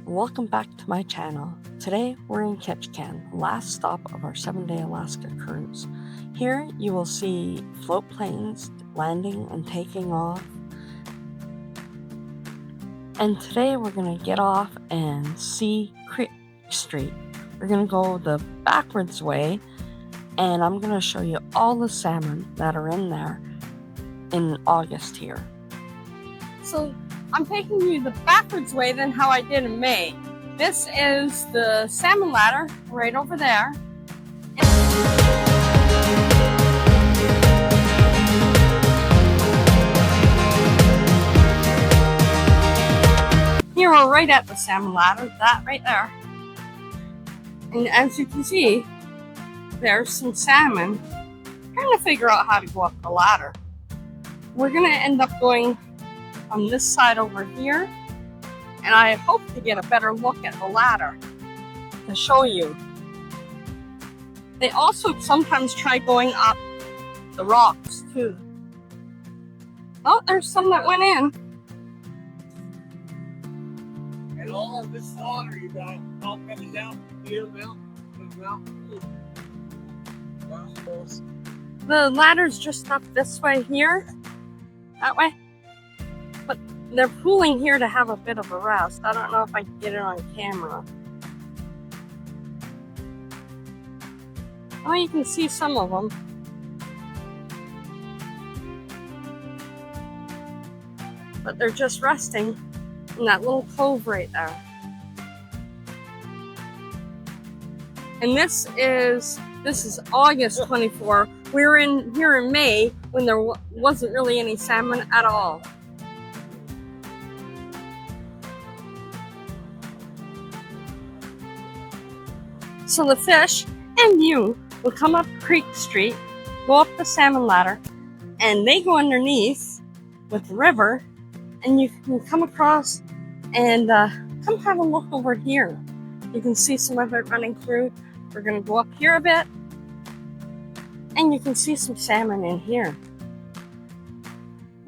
Welcome back to my channel. Today we're in Ketchikan, last stop of our 7-day Alaska cruise. Here you will see float planes landing and taking off. And today we're going to get off and see Creek Street. We're going to go the backwards way, and I'm going to show you all the salmon that are in there in August here. So I'm taking you the backwards way than how I did in May. This is the salmon ladder right over there. Here we're right at the salmon ladder, that right there. And as you can see, there's some salmon. Trying to figure out how to go up the ladder. We're gonna end up going on this side over here, and I hope to get a better look at the ladder to show you. They also sometimes try going up the rocks too. Oh, there's some that went in. And all of this water you got all coming down here now. The ladder's just up this way here, that way. But they're pooling here to have a bit of a rest. I don't know if I can get it on camera. Oh, you can see some of them. But they're just resting in that little cove right there. And this is August 24. We were here in May when there wasn't really any salmon at all. So the fish and you will come up Creek Street, go up the salmon ladder, and they go underneath with the river, and you can come across and come have a look over here. You can see some of it running through. We're going to go up here a bit, and you can see some salmon in here.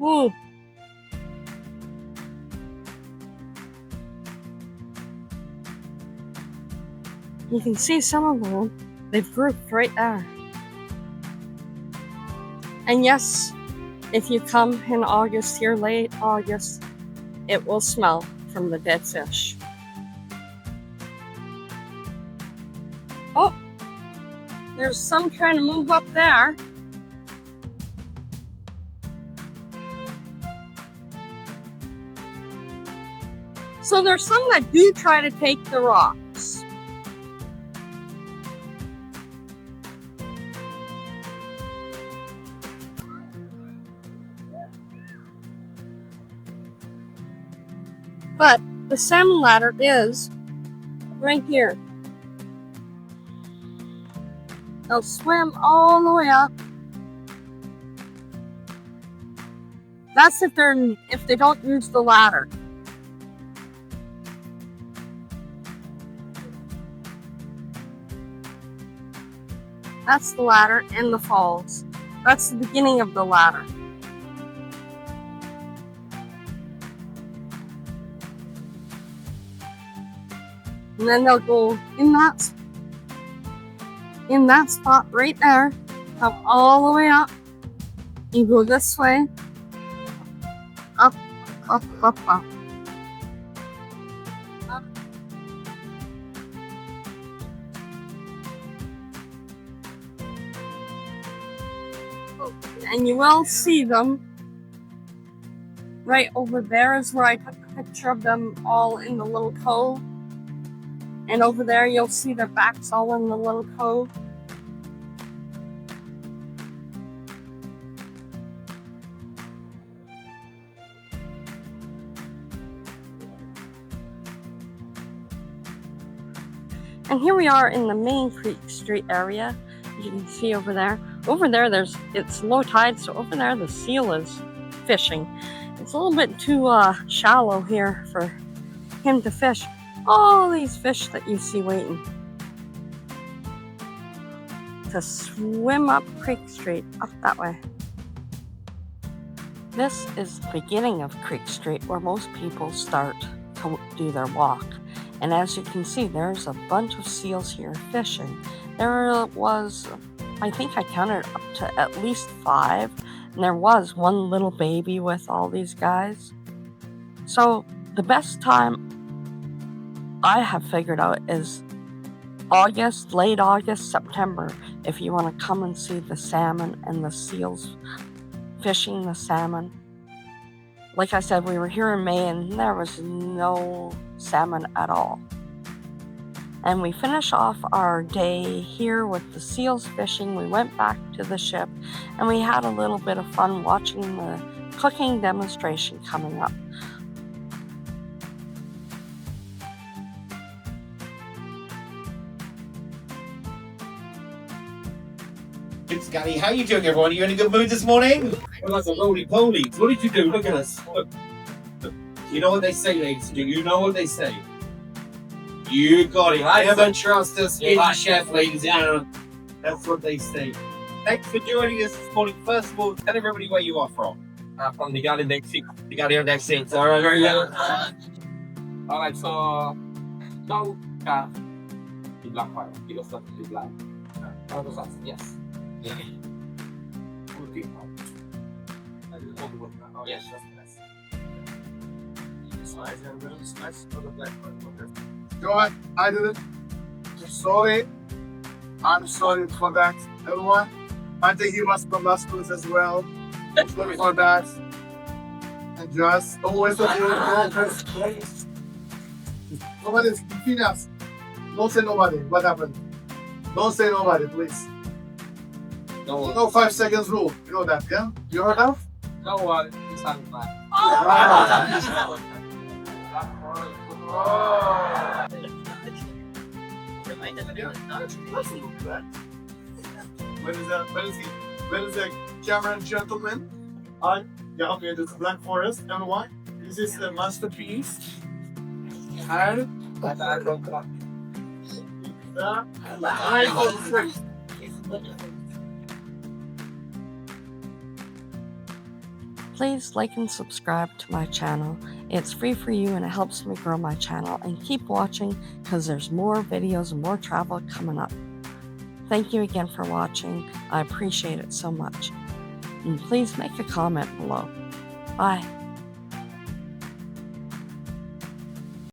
Ooh. You can see some of them. They've grouped right there. And yes, if you come in August here, late August, it will smell from the dead fish. Oh, there's some trying to move up there. So there's some that do try to take the rocks. But the salmon ladder is right here. They'll swim all the way up. That's if they don't use the ladder. That's the ladder and the falls. That's the beginning of the ladder. And then they'll go in that spot right there, come all the way up. You go this way, up, up, up, up. Up. And you will see them right over there is where I took a picture of them all in the little cove. And over there, you'll see their backs all in the little cove. And here we are in the main Creek Street area. You can see over there. Over there, it's low tide, so over there the seal is fishing. It's a little bit too shallow here for him to fish. All these fish that you see waiting to swim up Creek Street, up that way. This is the beginning of Creek Street where most people start to do their walk. And as you can see, there's a bunch of seals here fishing. There was, I think I counted up to at least 5, and there was one little baby with all these guys. So the best time I have figured out is August, late August, September, if you want to come and see the salmon and the seals fishing the salmon. Like I said, we were here in May and there was no salmon at all. And we finished off our day here with the seals fishing. We went back to the ship and we had a little bit of fun watching the cooking demonstration coming up. It's Gary. How you doing, everyone? Are you in a good mood this morning? Well, that's a roly-poly. What did you do? Look at us. Look. You know what they say, ladies? Do you know what they say? You got it. I never trust us in the chef, ladies and gentlemen. That's what they say. Thanks for joining us this morning. First of all, tell everybody where you are from. From the garden next seat. The Guardian next seat. All right, very good. Alright, so don't the black part. You don't start the black. Yes. Yeah. Okay. Oh, yes, that's nice. Nice. The black part. Go ahead, I did it. Sorry. I'm sorry for that, everyone. I think you must from last cruise as well. Sorry for that. And just always Nobody's between us. Don't say nobody. What happened? Don't say nobody, please. No 5 seconds rule. You know that, yeah? You heard that? No, it's not black. Where is the camera gentleman? Yeah, okay, this is Black Forest. And why? This is the masterpiece. And Please like and subscribe to my channel. It's free for you and it helps me grow my channel. And keep watching because there's more videos and more travel coming up. Thank you again for watching. I appreciate it so much. And please make a comment below. Bye.